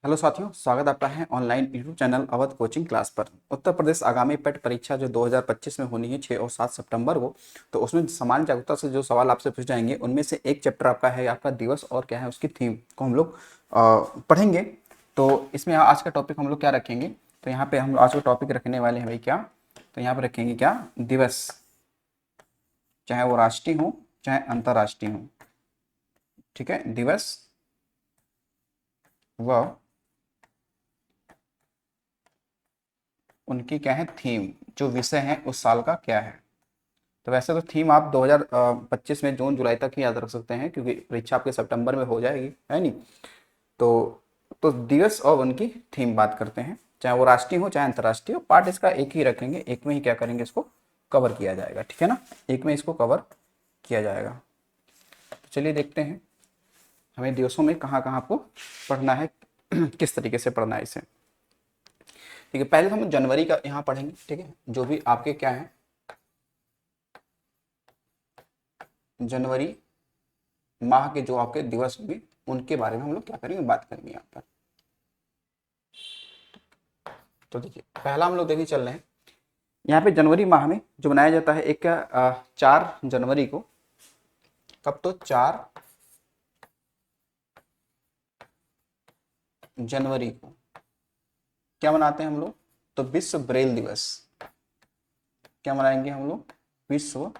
Hello साथियों, स्वागत आपका है online YouTube channel Awadh coaching class पर। उत्तर प्रदेश आगामी पेट परीक्षा जो 2025 में होनी है 6 और 7 सितंबर को, तो उसमें सामान्य जागरूकता से जो सवाल आपसे पूछ जाएंगे उनमें से एक चैप्टर आपका है आपका दिवस और क्या है उसकी थीम को हम लोग पढ़ेंगे। तो इसमें आज का टॉपिक हम लोग क्या रखेंगे, तो यहाँ पे हम आज का टॉपिक रखने वाले हैं भाई क्या, तो यहाँ पर रखेंगे क्या, दिवस, चाहे वो राष्ट्रीय हो चाहे अंतर्राष्ट्रीय हो। ठीक है, दिवस व उनकी क्या है थीम, जो विषय है उस साल का क्या है। तो वैसे तो थीम आप 2025 में जून जुलाई तक ही याद रख सकते हैं, क्योंकि परीक्षा आपके सितंबर में हो जाएगी, है नहीं। तो दिवस और उनकी थीम बात करते हैं, चाहे वो राष्ट्रीय हो चाहे अंतर्राष्ट्रीय हो। पार्ट इसका एक ही रखेंगे, एक में ही क्या करेंगे, इसको कवर किया जाएगा। ठीक है ना, एक में इसको कवर किया जाएगा। तो चलिए देखते हैं हमें दिवसों में कहाँ कहाँ आपको पढ़ना है किस तरीके से पढ़ना है इसे। ठीक है, पहले तो हम जनवरी का यहाँ पढ़ेंगे। ठीक है, जो भी आपके क्या है जनवरी माह के जो आपके दिवस होंगे उनके बारे में हम लोग क्या करेंगे, बात करेंगे यहाँ पर। तो देखिए पहला हम लोग देखिए चल रहे हैं यहाँ पे जनवरी माह में जो मनाया जाता है एक क्या 4 जनवरी को। कब, तो 4 जनवरी को क्या मनाते हैं हम लोग, तो विश्व ब्रेल दिवस। क्या मनाएंगे हम लोग, विश्व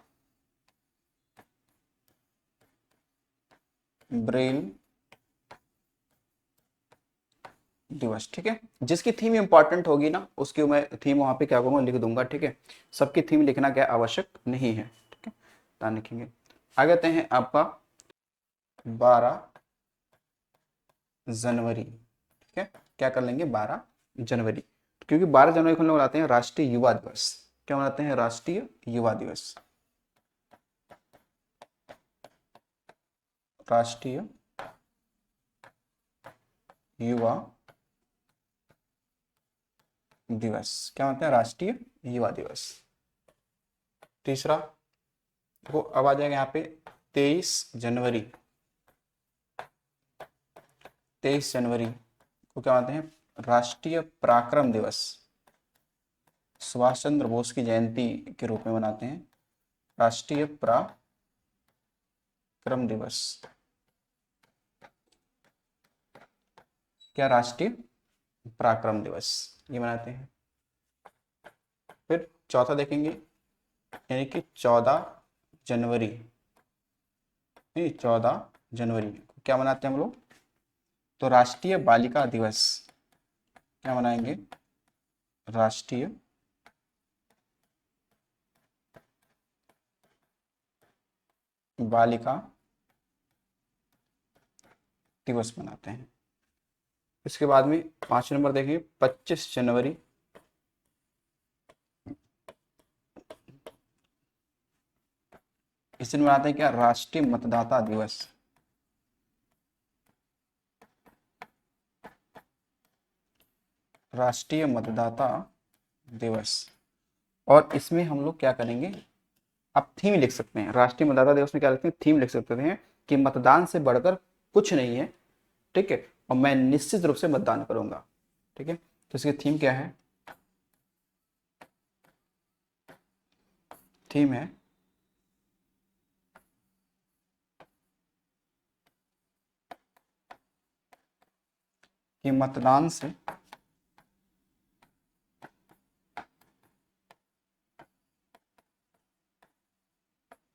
ब्रेल दिवस। ठीक है, जिसकी थीम इंपॉर्टेंट होगी ना उसकी मैं थीम वहां पे क्या करूंगा, लिख दूंगा। ठीक है, सबकी थीम लिखना क्या आवश्यक नहीं है। ठीक है, ध्यान रखेंगे। आगे आते हैं आपका 12 जनवरी। ठीक है, क्या कर लेंगे 12 जनवरी, क्योंकि 12 जनवरी को हम लोग मनाते हैं राष्ट्रीय युवा दिवस। क्या मनाते हैं, राष्ट्रीय युवा दिवस। राष्ट्रीय युवा दिवस, क्या मनाते हैं, राष्ट्रीय युवा दिवस। तीसरा वो अब आ जाएगा यहाँ पे 23 जनवरी। 23 जनवरी को क्या मानते हैं, राष्ट्रीय पराक्रम दिवस। सुभाष चंद्र बोस की जयंती के रूप में मनाते हैं, राष्ट्रीय पराक्रम दिवस। क्या, राष्ट्रीय पराक्रम दिवस ये मनाते हैं। फिर चौथा देखेंगे, यानी कि 14 जनवरी, नहीं 14 जनवरी को क्या मनाते हैं हम लोग, तो राष्ट्रीय बालिका दिवस। क्या मनाएंगे, राष्ट्रीय बालिका दिवस मनाते हैं। इसके बाद में 5 नंबर देखेंगे 25 जनवरी। इस दिन मनाते हैं क्या, राष्ट्रीय मतदाता दिवस। राष्ट्रीय मतदाता दिवस। और इसमें हम लोग क्या करेंगे, आप थीम लिख सकते हैं। राष्ट्रीय मतदाता दिवस में क्या लिखते हैं, थीम लिख सकते हैं कि मतदान से बढ़कर कुछ नहीं है। ठीक है, और मैं निश्चित रूप से मतदान करूंगा। ठीक है, तो इसकी थीम क्या है, थीम है कि मतदान से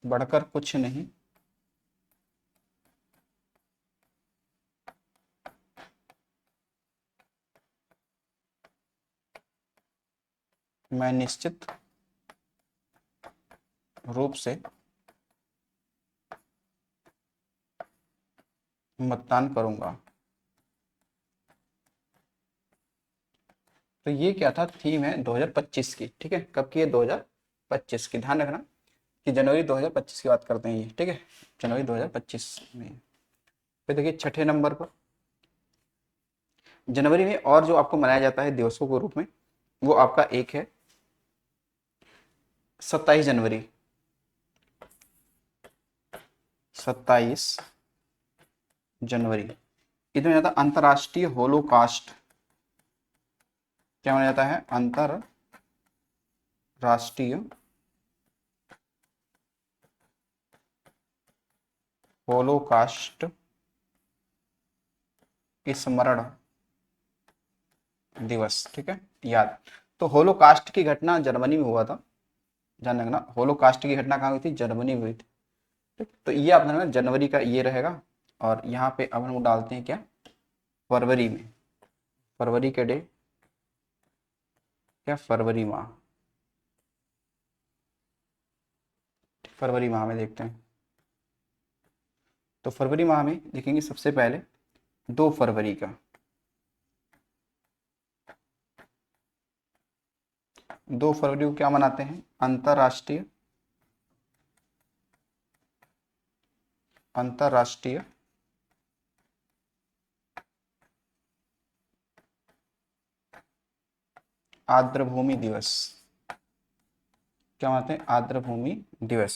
बढ़कर कुछ नहीं, मैं निश्चित रूप से मतदान करूंगा। तो ये क्या था, थीम है 2025 की। ठीक है, कब की है, 2025 की। ध्यान रखना कि जनवरी 2025 की बात करते हैं ये। ठीक है, जनवरी 2025 में। फिर देखिए 6 नंबर पर, जनवरी में और जो आपको मनाया जाता है दिवसों के रूप में, वो आपका एक है 27 जनवरी। 27 जनवरी, इसमें जाता है अंतर्राष्ट्रीय होलोकास्ट। क्या माना जाता है? अंतरराष्ट्रीय होलोकास्ट स्मरण दिवस। ठीक है, याद। तो होलोकास्ट की घटना जर्मनी में हुआ था, ध्यान रखना। होलोकास्ट की घटना कहाँ हुई थी? जर्मनी में हुई थी। ठीक, तो ये अपना जनवरी का ये रहेगा। और यहाँ पे अब हम डालते हैं क्या? फरवरी में। फरवरी के डे क्या? फरवरी माह। फरवरी माह में देखते हैं। तो फरवरी माह में देखेंगे सबसे पहले 2 फरवरी का। 2 फरवरी को क्या मनाते हैं? अंतर्राष्ट्रीय अंतर्राष्ट्रीय आर्द्रभूमि दिवस। क्या मनाते हैं? आर्द्रभूमि दिवस।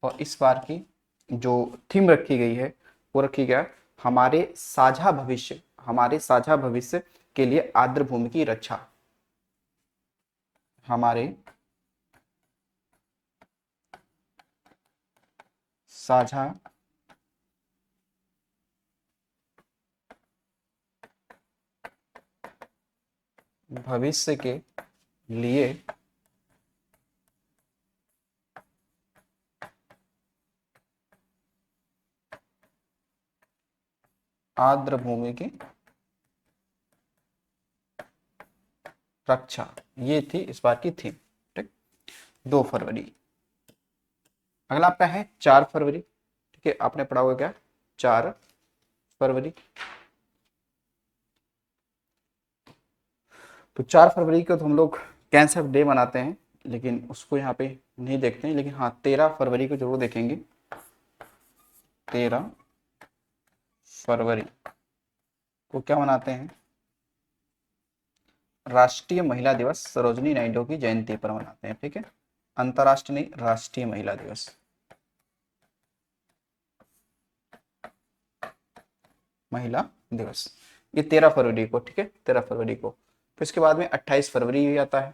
और इस बार की जो थीम रखी गई है वो रखी गया हमारे साझा भविष्य के लिए आर्द्रभूमि की रक्षा। हमारे साझा भविष्य के लिए आर्द्रभूमि की रक्षा, ये थी इस बार की थीम। ठीक, 2 फरवरी। अगला आपका है 4 फरवरी। ठीक है, आपने पढ़ा होगा क्या? 4 फरवरी। तो 4 फरवरी को तो हम लोग कैंसर डे मनाते हैं, लेकिन उसको यहाँ पे नहीं देखते हैं। लेकिन हाँ, 13 फरवरी को जरूर देखेंगे। 13 फरवरी को क्या मनाते हैं? राष्ट्रीय महिला दिवस, सरोजनी नायडू की जयंती पर मनाते हैं। ठीक है, अंतर्राष्ट्रीय नहीं, राष्ट्रीय महिला दिवस, महिला दिवस। ये 13 फरवरी को। ठीक है, 13 फरवरी को। फिर इसके बाद में 28 फरवरी भी आता है।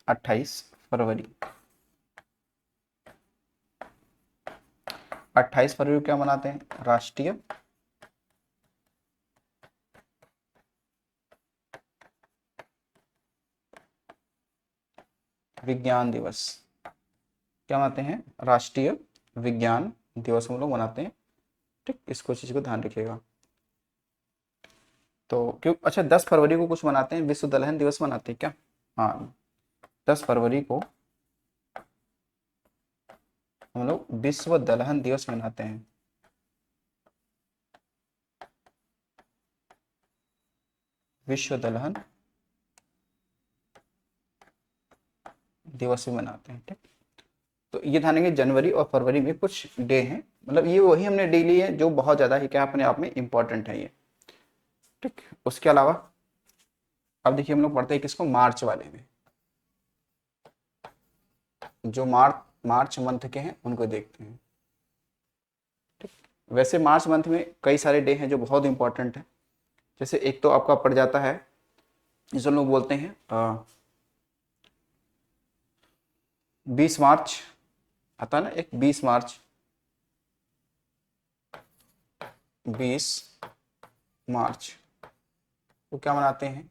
28 फरवरी। 28 फरवरी को क्या मनाते हैं? राष्ट्रीय विज्ञान दिवस। क्या मनाते हैं? राष्ट्रीय विज्ञान दिवस हम लोग मनाते हैं। ठीक, इसको चीज को ध्यान रखिएगा। तो क्यों, अच्छा 10 फरवरी को कुछ मनाते हैं, विश्व दलहन दिवस मनाते हैं क्या? हाँ, 10 फरवरी को हम लोग विश्व दलहन दिवस मनाते हैं। विश्व दलहन दिवस भी मनाते हैं। ठीक, तो ये ध्यान रखेंगे, जनवरी और फरवरी में कुछ डे हैं, मतलब ये वही हमने डे लिए हैं जो बहुत ज्यादा ही क्या अपने आप में इंपॉर्टेंट है ये। ठीक, उसके अलावा अब देखिए हम लोग पढ़ते हैं किसको? मार्च वाले में। जो मार्च मंथ के हैं उनको देखते हैं। ठीक, वैसे मार्च मंथ में कई सारे डे हैं जो बहुत इंपॉर्टेंट है। जैसे एक तो आपका पड़ जाता है, जिसे लोग बोलते हैं 20 मार्च। आता है ना एक 20 मार्च। 20 मार्च तो क्या मनाते हैं?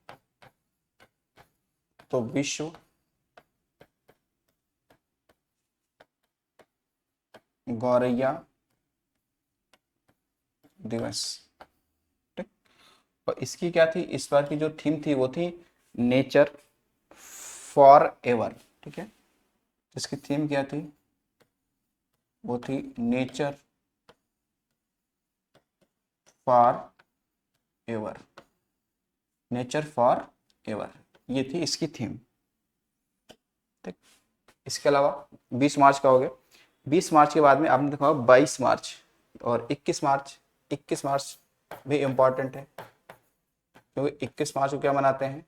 तो विश्व गौरैया दिवस। ठीक, और इसकी क्या थी? इस बार की जो थीम थी वो थी नेचर फॉर एवर। ठीक है, इसकी थीम क्या थी? वो थी nature for ever. Nature for ever, ये थी इसकी थीम। ठीक, इसके अलावा 20 मार्च का हो गया। 20 मार्च के बाद में आपने देखा 22 मार्च और 21 मार्च। 21 मार्च भी इंपॉर्टेंट है, क्योंकि 21 मार्च को क्या मनाते हैं?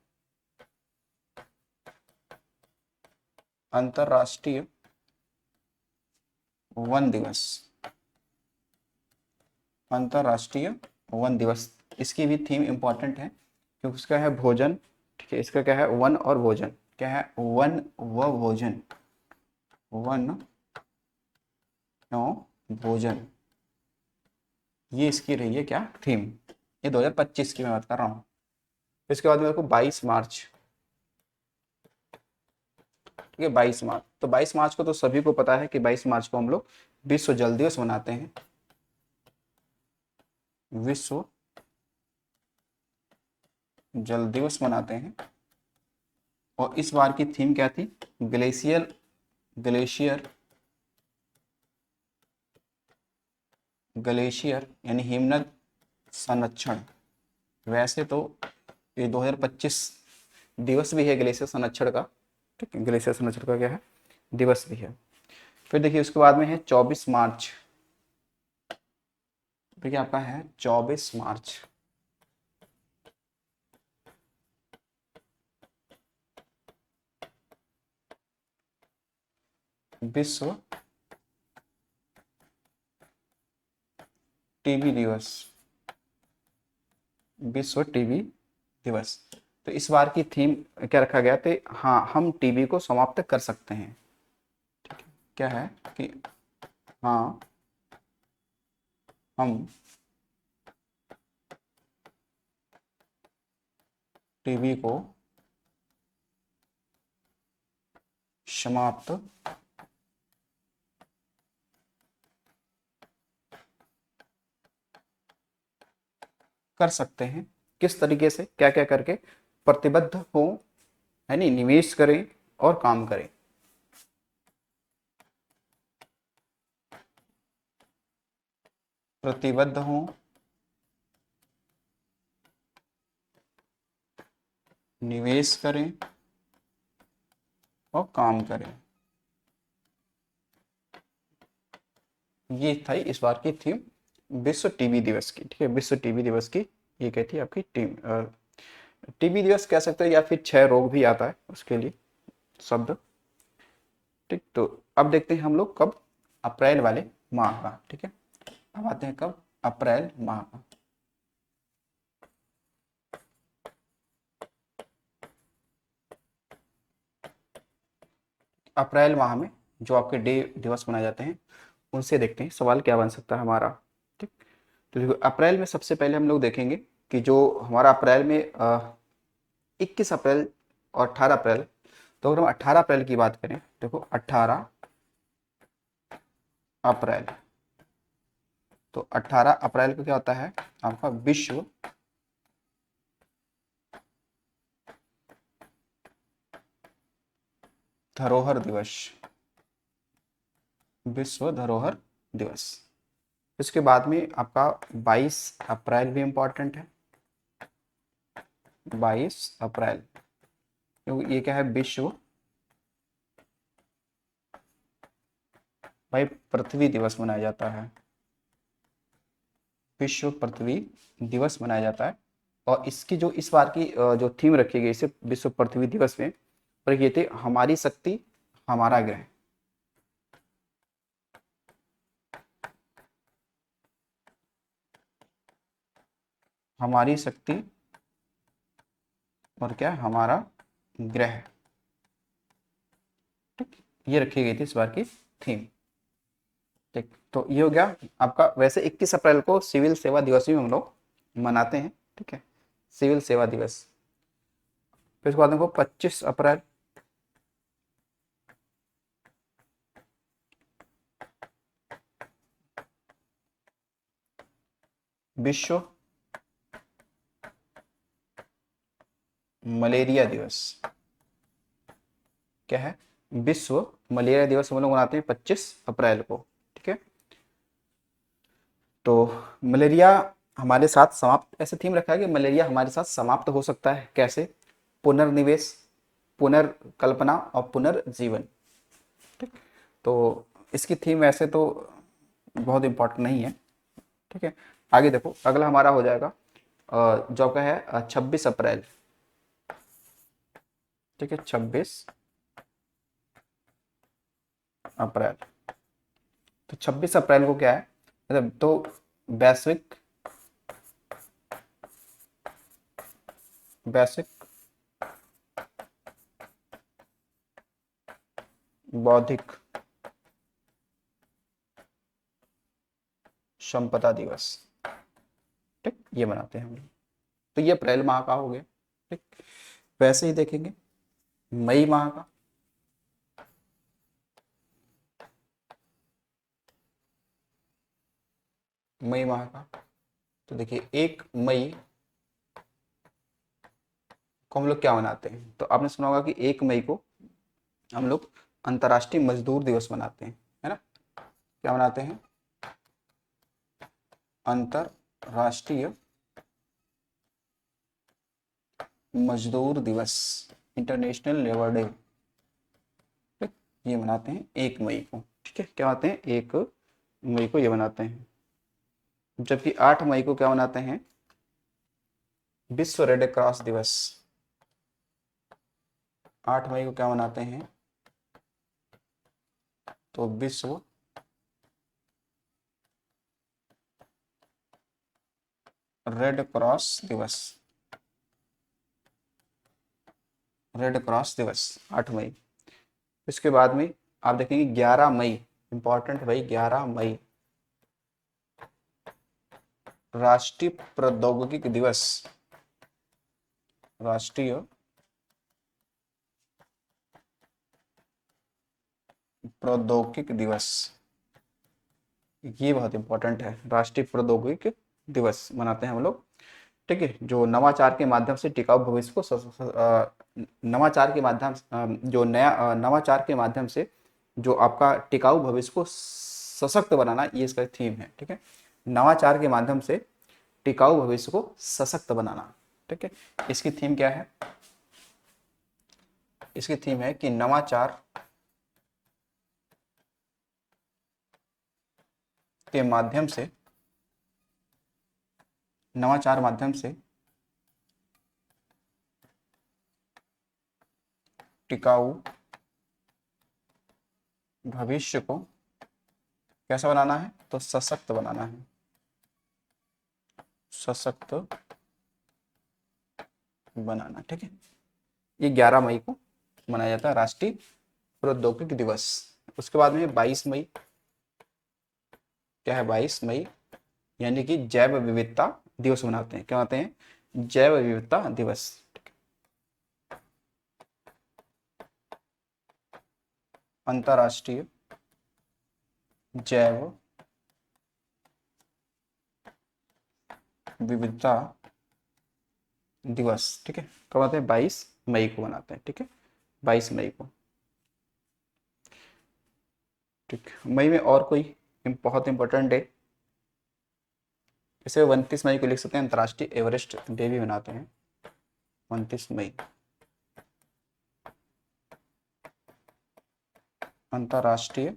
अंतरराष्ट्रीय वन दिवस। अंतरराष्ट्रीय वन दिवस इसकी भी थीम इंपॉर्टेंट है क्योंकि उसका है भोजन, ठीक है। इसका क्या है, वन और भोजन, क्या है, वन व भोजन, वन और भोजन, ये इसकी रही है क्या, थीम। ये 2025 की मैं बात कर रहा हूँ। इसके बाद मेरे को 22 मार्च, ठीक है, 22 मार्च। तो 22 मार्च को तो सभी को पता है कि 22 मार्च को हम लोग विश्व जल दिवस मनाते हैं, विश्व जल दिवस मनाते हैं। और इस बार की थीम क्या थी, ग्लेशियर, ग्लेशियर, ग्लेशियर यानी हिमनद संरक्षण। वैसे तो ये 2025 दिवस भी है ग्लेशियर संरक्षण का, ठीक है, ग्लेशियर संरक्षण का क्या है, दिवस भी है। फिर देखिए उसके बाद में है 24 मार्च, देखिए आपका है 24 मार्च, विश्व टीबी दिवस, विश्व टीबी दिवस। तो इस बार की थीम क्या रखा गया थे, हाँ हम टीबी को समाप्त कर सकते हैं, क्या है कि हाँ हम टीबी को समाप्त कर सकते हैं। किस तरीके से, क्या क्या करके, प्रतिबद्ध हो, है नहीं, निवेश करें और काम करें। प्रतिबद्ध हो, निवेश करें और काम करें, ये था इस बार की थीम विश्व टीबी दिवस की, ठीक है, विश्व टीबी दिवस की ये क्या थी आपकी टीम। टीबी दिवस कह सकते हैं या फिर क्षय रोग भी आता है उसके लिए शब्द, ठीक। तो अब देखते हैं हम लोग कब, अप्रैल वाले माह का, ठीक है। अब आते हैं कब, अप्रैल माह का। अप्रैल माह में जो आपके डे दिवस मनाए जाते हैं उनसे देखते हैं सवाल क्या बन सकता है हमारा, ठीक। तो देखो अप्रैल में सबसे पहले हम लोग देखेंगे कि जो हमारा अप्रैल में 21 अप्रैल और 18 अप्रैल, तो अगर हम 18 अप्रैल की बात करें, देखो 18 अप्रैल, तो 18 अप्रैल को क्या होता है आपका, विश्व धरोहर दिवस, विश्व धरोहर दिवस। इसके बाद में आपका 22 अप्रैल भी इम्पोर्टेंट है, 22 अप्रैल, क्योंकि ये क्या है, विश्व भाई पृथ्वी दिवस मनाया जाता है, विश्व पृथ्वी दिवस मनाया जाता है। और इसकी जो इस बार की जो थीम रखी गई इसे विश्व पृथ्वी दिवस में, और ये थे हमारी शक्ति हमारा ग्रह, हमारी शक्ति और क्या, हमारा ग्रह, ठीक, ये रखी गई थी इस बार की थीम, ठीक। तो ये हो गया आपका। वैसे 21 अप्रैल को सिविल सेवा दिवस भी हम लोग मनाते हैं, ठीक है, सिविल सेवा दिवस। फिर उसके बाद देखो 25 अप्रैल, विश्व मलेरिया दिवस, क्या है, विश्व मलेरिया दिवस हम लोग मनाते हैं 25 अप्रैल को, ठीक है। तो मलेरिया हमारे साथ समाप्त, ऐसे थीम रखा है कि मलेरिया हमारे साथ समाप्त हो सकता है, कैसे, पुनर्निवेश, पुनर्कल्पना और पुनर्जीवन, ठीक। तो इसकी थीम वैसे तो बहुत इंपॉर्टेंट नहीं है, ठीक है। आगे देखो अगला हमारा हो जाएगा जो आपका है 26 अप्रैल, ठीक है, 26 अप्रैल। तो 26 अप्रैल को क्या है, मतलब तो वैश्विक बेसिक बौद्धिक संपदा दिवस। ठीक, ये मनाते हैं हम लोग। तो ये अप्रैल माह का हो गया। ठीक, वैसे ही देखेंगे मई माह का। मई माह का तो देखिए 1 मई को हम लोग क्या मनाते हैं, तो आपने सुना होगा कि 1 मई को हम लोग अंतर्राष्ट्रीय मजदूर दिवस मनाते हैं, है ना। क्या मनाते हैं? अंतर्राष्ट्रीय मजदूर दिवस, इंटरनेशनल लेबर डे। ठीक, ये मनाते हैं 1 मई को। ठीक है, क्या मनाते हैं? 1 मई को ये मनाते हैं। जबकि 8 मई को क्या मनाते हैं? विश्व रेड क्रॉस दिवस। 8 मई को क्या मनाते हैं? तो विश्व रेड क्रॉस दिवस। रेड क्रॉस दिवस 8 मई। इसके बाद में आप देखेंगे 11 मई, इंपॉर्टेंट भाई, 11 मई राष्ट्रीय प्रौद्योगिकी दिवस। राष्ट्रीय प्रौद्योगिकी दिवस, ये बहुत इंपॉर्टेंट है। राष्ट्रीय प्रौद्योगिकी दिवस मनाते हैं हम लोग। ठीक है, जो नवाचार के माध्यम से टिकाऊ भविष्य को नवाचार के माध्यम जो नया नवाचार के माध्यम से जो आपका टिकाऊ भविष्य को सशक्त बनाना, ये इसका थीम है। ठीक है, नवाचार के माध्यम से टिकाऊ भविष्य को सशक्त बनाना। ठीक है, इसकी थीम क्या है? इसकी थीम है कि नवाचार के माध्यम से, नवाचार माध्यम से टिकाऊ भविष्य को कैसा बनाना है? तो सशक्त बनाना है। सशक्त बनाना। ठीक है, ये 11 मई को मनाया जाता है राष्ट्रीय प्रौद्योगिकी दिवस। उसके बाद में 22 मई, क्या है? 22 मई यानी कि जैव विविधता दिवस मनाते हैं। क्या मनाते हैं? जैव विविधता दिवस। अंतर्राष्ट्रीय जैव विविधता दिवस। ठीक है, कब मनाते हैं? 22 मई को मनाते हैं। ठीक है, 22 मई को। ठीक, मई में और कोई बहुत इंपॉर्टेंट डे, इसे 29 मई को लिख सकते हैं, अंतर्राष्ट्रीय एवरेस्ट डे भी मनाते हैं। 29 मई अंतर्राष्ट्रीय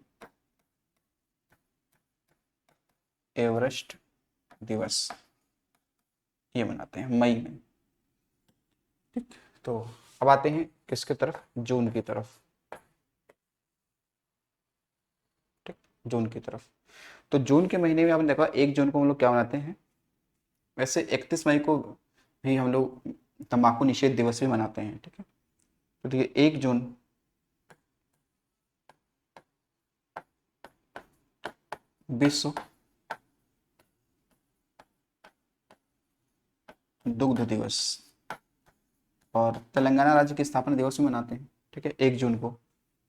एवरेस्ट दिवस, ये मनाते हैं मई में। ठीक, तो अब आते हैं किसके तरफ? जून की तरफ। ठीक, जून की तरफ। तो जून के महीने में आपने देखा 1 जून को हम लोग क्या मनाते हैं? वैसे 31 मई को भी हम लोग तंबाकू निषेध दिवस भी मनाते हैं। ठीक है, तो देखिए 1 जून विश्व दुग्ध दिवस, और तेलंगाना राज्य की स्थापना दिवस भी मनाते हैं। ठीक है, 1 जून को।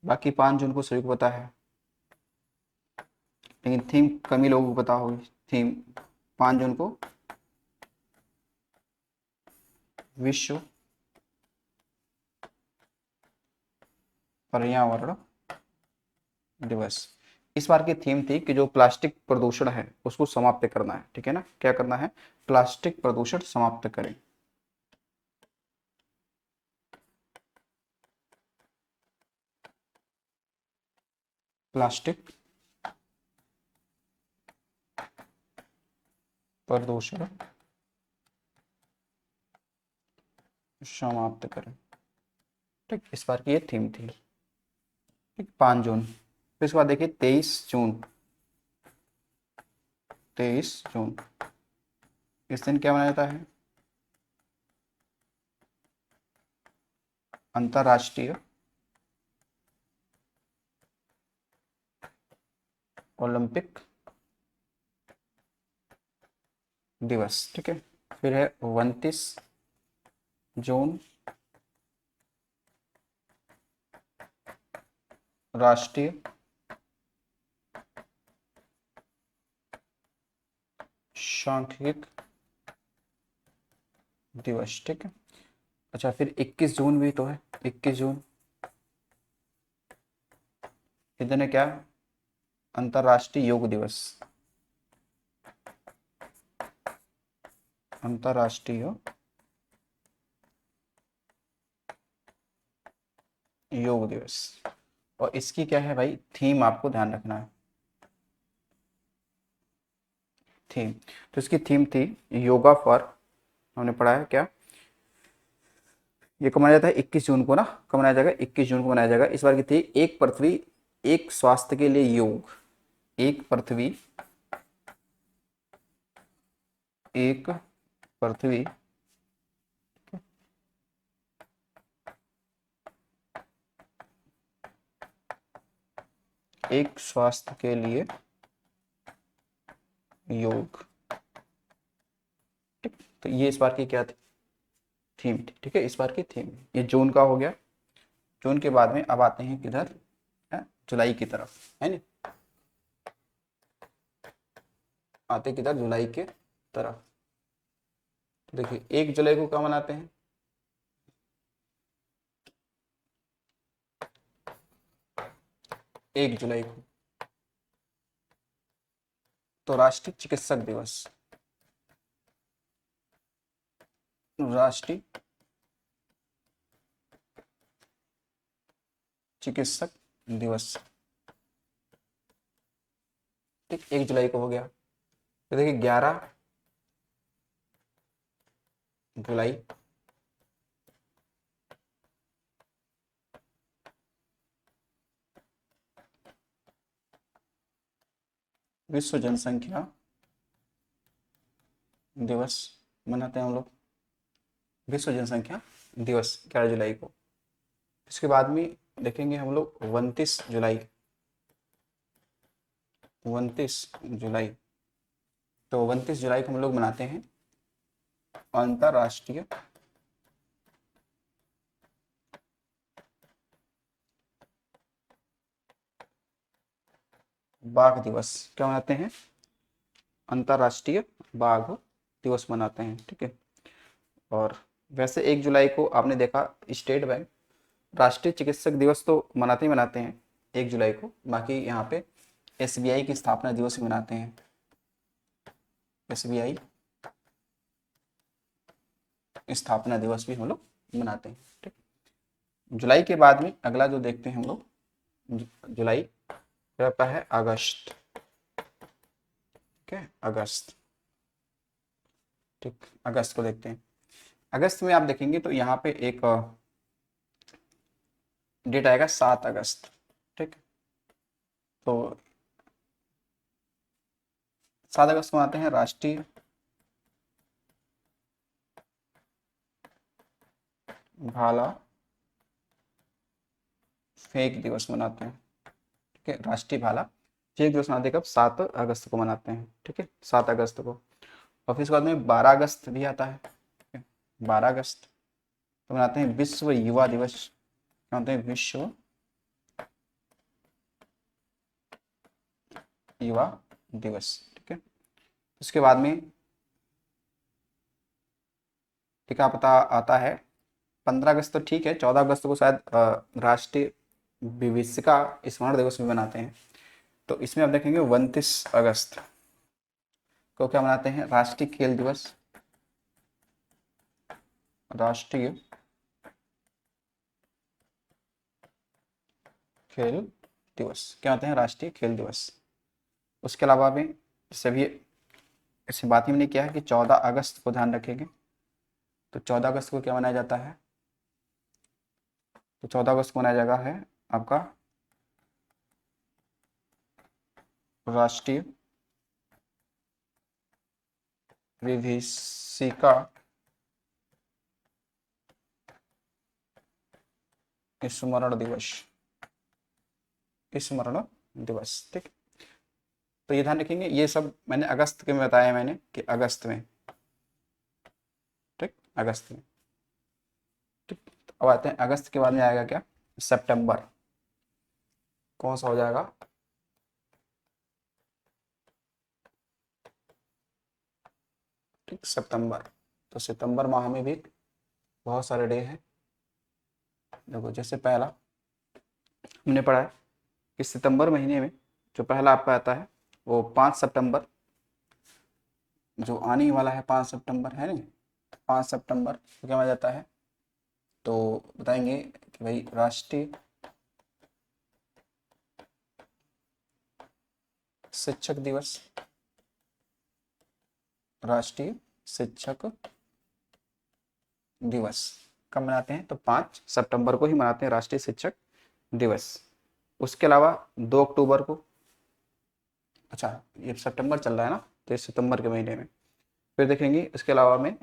बाकी 5 जून को सभी को पता है, लेकिन थीम कम ही लोगों को पता होगी। थीम 5 जून को विश्व पर्यावरण दिवस। इस बार की थीम थी कि जो प्लास्टिक प्रदूषण है उसको समाप्त करना है। ठीक है ना, क्या करना है? प्लास्टिक प्रदूषण समाप्त करें। प्लास्टिक प्रदूषण समाप्त करें। ठीक, इस बार की ये थीम थी। ठीक, 5 जून। फिर इसके बाद देखिए 23 जून। 23 जून इस दिन क्या मनाया जाता है? अंतर्राष्ट्रीय ओलंपिक दिवस। ठीक है, फिर है 29 जून राष्ट्रीय सांख्यिक दिवस। ठीक है, अच्छा फिर 21 जून भी तो है, 21 जून इतने क्या, अंतर्राष्ट्रीय योग दिवस। अंतर्राष्ट्रीय योग दिवस। और इसकी क्या है भाई, थीम आपको ध्यान रखना है, थीम। तो इसकी थीम थी योगा फॉर, हमने पढ़ा है क्या, ये कब मनाया जाता है, 21 जून को ना, कब मनाया जाएगा, 21 जून को मनाया जाएगा। इस बार की थी एक पृथ्वी एक स्वास्थ्य के लिए योग, एक पृथ्वी एक पृथ्वी एक स्वास्थ्य के लिए योग। ठीक, तो ये इस बार की क्या थी, थीम थी। ठीक है, इस बार की थीम, ये जून का हो गया। जून के बाद में अब आते हैं किधर, है जुलाई की तरफ, है ना, आते किधर, जुलाई के तरफ। तो देखिए 1 जुलाई को क्या मनाते हैं, 1 जुलाई को तो राष्ट्रीय चिकित्सक दिवस, राष्ट्रीय चिकित्सक दिवस। ठीक, 1 जुलाई को हो गया। तो देखिए 11 जुलाई विश्व जनसंख्या दिवस मनाते हैं हम लोग, विश्व जनसंख्या दिवस 11 जुलाई को। इसके बाद में देखेंगे हम लोग 29 जुलाई, 29 जुलाई, तो 29 जुलाई को हम लोग मनाते हैं अंतर्राष्ट्रीय बाघ दिवस। क्या मनाते हैं, अंतर्राष्ट्रीय बाघ दिवस मनाते हैं। ठीक है, और वैसे 1 जुलाई को आपने देखा स्टेट बैंक राष्ट्रीय चिकित्सक दिवस तो मनाते ही मनाते हैं 1 जुलाई को, बाकी यहाँ पे एसबीआई की स्थापना दिवस भी मनाते हैं, एसबीआई स्थापना दिवस भी हम लोग मनाते हैं। ठीक, जुलाई के बाद में अगला जो देखते हैं हम लोग, जुलाई फिर आता है अगस्त। ठीक है, अगस्त। ठीक, अगस्त को देखते हैं। अगस्त में आप देखेंगे तो यहाँ पे एक डेट आएगा 7 अगस्त। ठीक, तो 7 अगस्त को आते हैं राष्ट्रीय भाला फेंक दिवस मनाते हैं। ठीक है, राष्ट्रीय भाला फेंक दिवस मनाते हैं कब, 7 अगस्त को मनाते हैं। ठीक है, 7 अगस्त को। और फिर इसके बाद में 12 अगस्त भी आता है। ठीक है, 12 अगस्त तो मनाते हैं विश्व युवा दिवस, क्या होते हैं, विश्व युवा दिवस। ठीक है, उसके बाद में टीका पता आता है 15 अगस्त, तो ठीक है, 14 अगस्त को शायद राष्ट्रीय विभीषिका स्मरण दिवस भी मनाते हैं। तो इसमें आप देखेंगे 29 अगस्त को क्या मनाते हैं, राष्ट्रीय खेल दिवस, राष्ट्रीय खेल दिवस, क्या होते हैं, राष्ट्रीय खेल दिवस। उसके अलावा भी सभी ऐसी बात ही मैंने किया है कि 14 अगस्त को ध्यान रखेंगे, तो 14 अगस्त को क्या मनाया जाता है, तो 14 अगस्त को मनाया जाएगा है आपका राष्ट्रीय विभीषिका स्मरण दिवस, स्मरण दिवस। ठीक, तो ये ध्यान रखेंगे, ये सब मैंने अगस्त के में बताया मैंने कि अगस्त में, ठीक, अगस्त में। ठीक, अब आते हैं अगस्त के बाद में आएगा क्या, सितंबर। कौन सा हो जाएगा, ठीक, सितंबर। तो सितंबर माह में भी बहुत सारे डे हैं। देखो जैसे पहला हमने पढ़ा है कि सितंबर महीने में जो पहला आपका आता है वो 5 सितंबर, जो आने वाला है 5 सितंबर है ना, 5 सितंबर को क्या माना जाता है, तो बताएंगे कि भाई राष्ट्रीय शिक्षक दिवस, राष्ट्रीय शिक्षक दिवस कब मनाते हैं, तो 5 सितंबर को ही मनाते हैं राष्ट्रीय शिक्षक दिवस। उसके अलावा 2 अक्टूबर को, अच्छा ये सितंबर चल रहा है ना, तो ये सितंबर के महीने में। फिर देखेंगे इसके अलावा में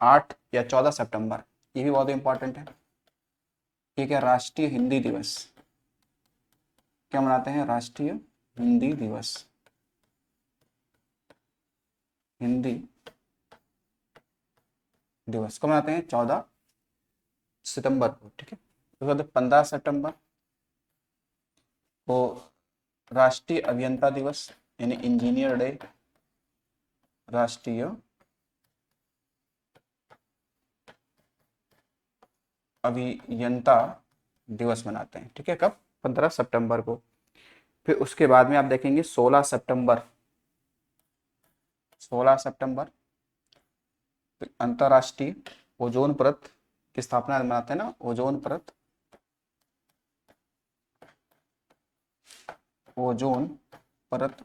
8 या 14 सितंबर, ये भी बहुत इंपॉर्टेंट है। ठीक है, राष्ट्रीय हिंदी दिवस, क्या मनाते हैं, राष्ट्रीय हिंदी दिवस, हिंदी दिवस कब मनाते हैं, 14 सितंबर को। ठीक है, उसके बाद 15 सितंबर को राष्ट्रीय अभियंता दिवस यानी इंजीनियर डे, राष्ट्रीय अभियंता दिवस मनाते हैं। ठीक है, कब, 15 सितंबर को। फिर उसके बाद में आप देखेंगे 16 सितंबर, 16 सितंबर अंतर्राष्ट्रीय ओजोन परत की स्थापना मनाते हैं ना, ओजोन परत, ओजोन परत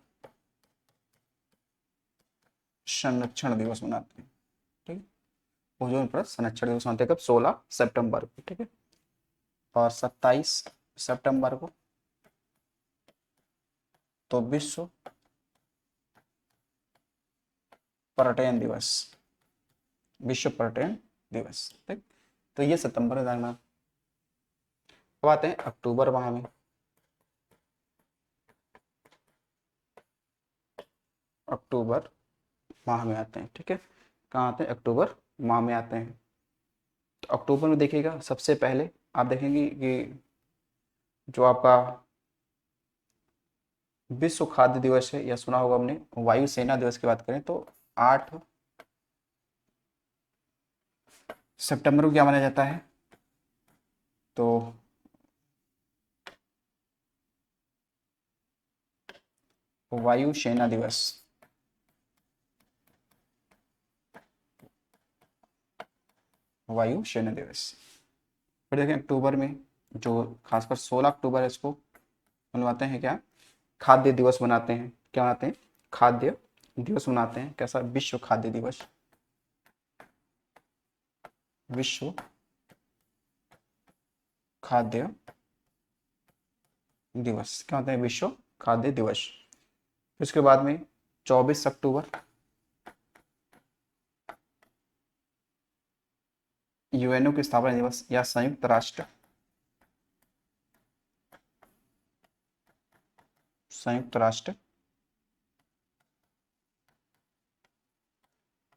संरक्षण दिवस मनाते हैं। ठीक है, ओजोन परत संरक्षण दिवस मनाते हैं कब, 16 सितंबर को। ठीक है, और 27 सितंबर को तो विश्व पर्यटन दिवस, विश्व पर्यटन दिवस। ठीक, तो ये सितंबर का नाम। अब आते हैं अक्टूबर माह में, अक्टूबर माह में आते हैं। ठीक है, कहाँ आते हैं, अक्टूबर माह में आते हैं। तो अक्टूबर में देखिएगा सबसे पहले आप देखेंगे कि जो आपका विश्व खाद्य दिवस है, या सुना होगा हमने, वायुसेना दिवस की बात करें तो 8 सितंबर को क्या माना जाता है, तो वायु सेना दिवस, वायु सेना दिवस। फिर देखें अक्टूबर में जो खासकर 16 अक्टूबर है, इसको मनवाते हैं क्या, खाद्य दिवस मनाते हैं। क्या मनाते हैं, खाद्य दिवस मनाते हैं। कैसा, विश्व खाद्य दिवस, विश्व खाद्य दिवस, क्या होता है, विश्व खाद्य दिवस। उसके बाद में 24 अक्टूबर यूएनओ की स्थापना दिवस या संयुक्त राष्ट्र, संयुक्त राष्ट्र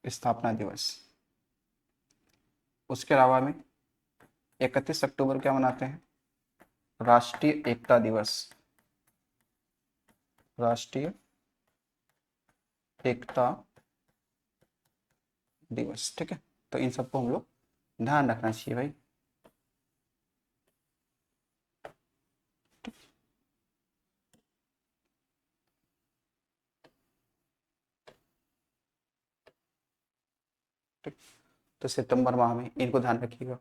स्थापना दिवस। उसके अलावा में 31 अक्टूबर क्या मनाते हैं, राष्ट्रीय एकता दिवस, राष्ट्रीय एकता दिवस। ठीक है, तो इन सबको हम लोग ध्यान रखना चाहिए भाई। ठीक, तो सितंबर माह में इनको ध्यान रखिएगा।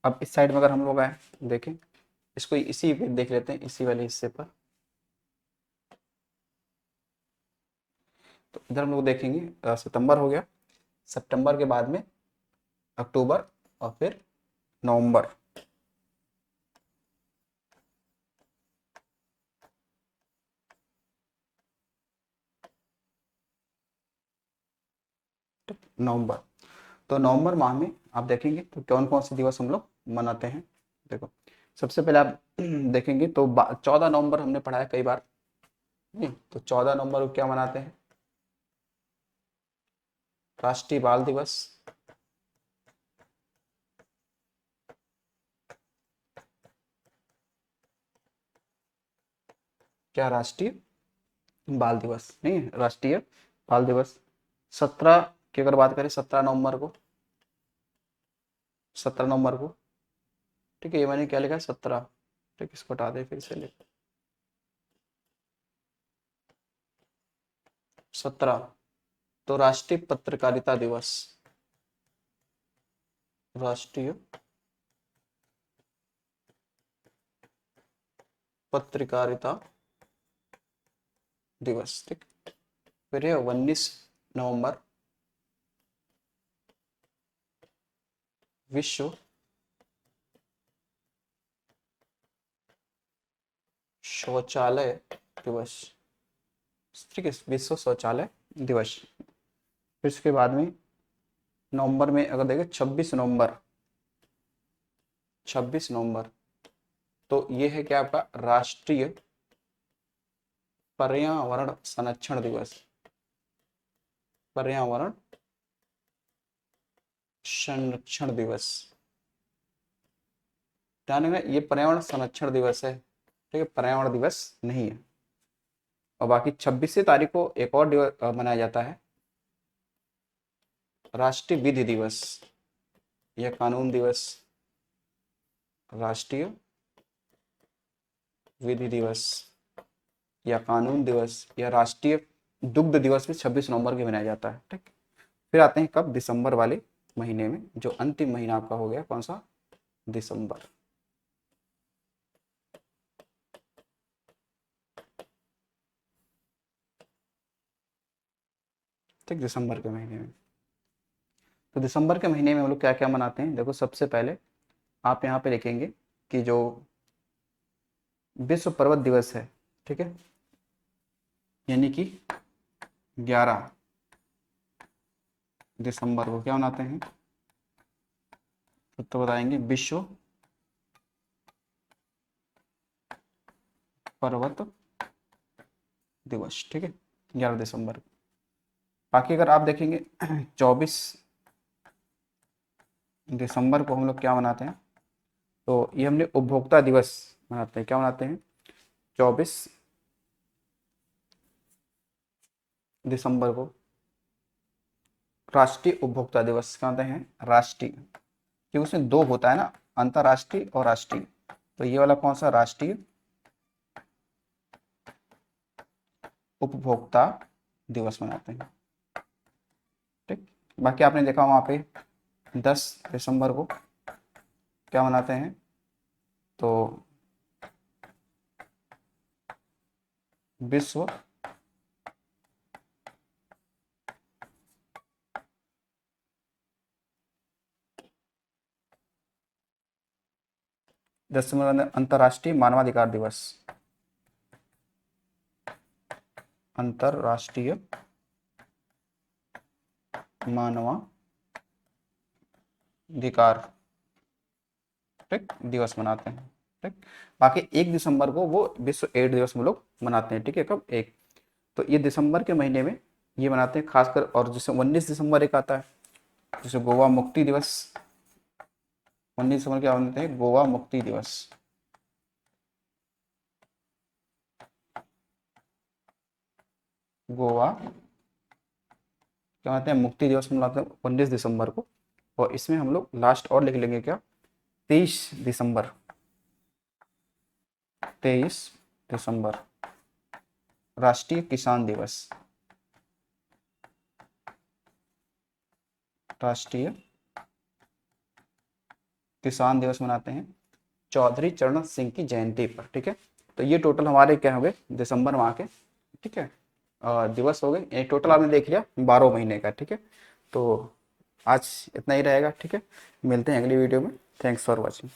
अब इस साइड में अगर हम लोग आए देखें, इसको इसी पे देख लेते हैं, इसी वाले हिस्से पर। तो इधर हम लोग देखेंगे सितंबर हो गया, सितंबर के बाद में अक्टूबर, और फिर नवंबर। नवंबर, तो नवंबर माह में आप देखेंगे तो कौन कौन से दिवस हम लोग मनाते हैं। देखो, सबसे पहले आप देखेंगे तो 14 नवंबर हमने पढ़ा है कई बार, नहीं? तो 14 नवंबर को क्या मनाते हैं? राष्ट्रीय बाल दिवस। क्या? राष्ट्रीय बाल दिवस, नहीं है, राष्ट्रीय बाल दिवस। 17 की अगर बात करें, 17 नवंबर को, 17 नवंबर को, ठीक है, ये मैंने क्या लिखा है? 17। ठीक, इसको हटा दे, फिर से लिख। 17, तो राष्ट्रीय पत्रकारिता दिवस। राष्ट्रीय पत्रकारिता दिवस, ठीक। फिर है 19 नवंबर, विश्व शौचालय दिवस, ठीक है, विश्व शौचालय दिवस। फिर उसके बाद में नवंबर में अगर देखें, 26 नवंबर, 26 नवंबर, तो ये है क्या आपका? राष्ट्रीय पर्यावरण संरक्षण दिवस। पर्यावरण संरक्षण दिवस, ध्यान रखना ये पर्यावरण संरक्षण दिवस है, ठीक है, पर्यावरण दिवस नहीं है। और बाकी 26 तारीख को एक और दिवस मनाया जाता है, राष्ट्रीय विधि दिवस या कानून दिवस। राष्ट्रीय विधि दिवस या कानून दिवस या राष्ट्रीय दुग्ध दिवस भी 26 नवंबर को मनाया जाता है, ठीक। फिर आते हैं कब? दिसंबर वाले महीने में, जो अंतिम महीना आपका हो गया, कौन सा? दिसंबर। ठीक, दिसंबर के महीने में। तो दिसंबर के महीने में हम लोग क्या क्या मनाते हैं? देखो, सबसे पहले आप यहाँ पे लिखेंगे कि जो विश्व पर्वत दिवस है, ठीक है, यानी कि 11 दिसंबर को क्या मनाते हैं? तो बताएंगे विश्व पर्वत दिवस, ठीक है, 11 दिसंबर। बाकी अगर आप देखेंगे 24 दिसंबर को हम लोग क्या मनाते हैं? तो ये हमने उपभोक्ता दिवस मनाते हैं। क्या मनाते हैं? 24 दिसंबर को राष्ट्रीय उपभोक्ता दिवस कहते हैं, राष्ट्रीय, क्योंकि उसमें दो होता है ना, अंतर्राष्ट्रीय और राष्ट्रीय। तो ये वाला कौन सा? राष्ट्रीय उपभोक्ता दिवस मनाते हैं, ठीक। बाकी आपने देखा वहां पे 10 दिसंबर को क्या मनाते हैं? तो विश्व 10 दिसंबर अंतर्राष्ट्रीय मानवाधिकार दिवस। अंतर्राष्ट्रीय मानवाधिकार, ठीक, दिवस मनाते हैं, ठीक। बाकी 1 दिसंबर को वो विश्व एड्स दिवस हम लोग मनाते हैं, ठीक है। कब? एक, तो ये दिसंबर के महीने में ये मनाते हैं खासकर। और जैसे 19 दिसंबर एक आता है, जैसे गोवा मुक्ति दिवस। 19 दिसंबर क्या मनाते हैं? गोवा मुक्ति दिवस। गोवा क्या मनाते हैं? मुक्ति दिवस मनाते हैं 19 दिसंबर को। और इसमें हम लोग लास्ट और लिख लेंगे क्या? 23 दिसंबर, 23 दिसंबर राष्ट्रीय किसान दिवस। राष्ट्रीय किसान दिवस मनाते हैं चौधरी चरण सिंह की जयंती पर, ठीक है। तो ये टोटल हमारे क्या हो गए दिसंबर माह के, ठीक है, दिवस हो गए। ये टोटल आपने देख लिया 12 महीने का, ठीक है। तो आज इतना ही रहेगा, ठीक है। मिलते हैं अगली वीडियो में। Thanks for watching.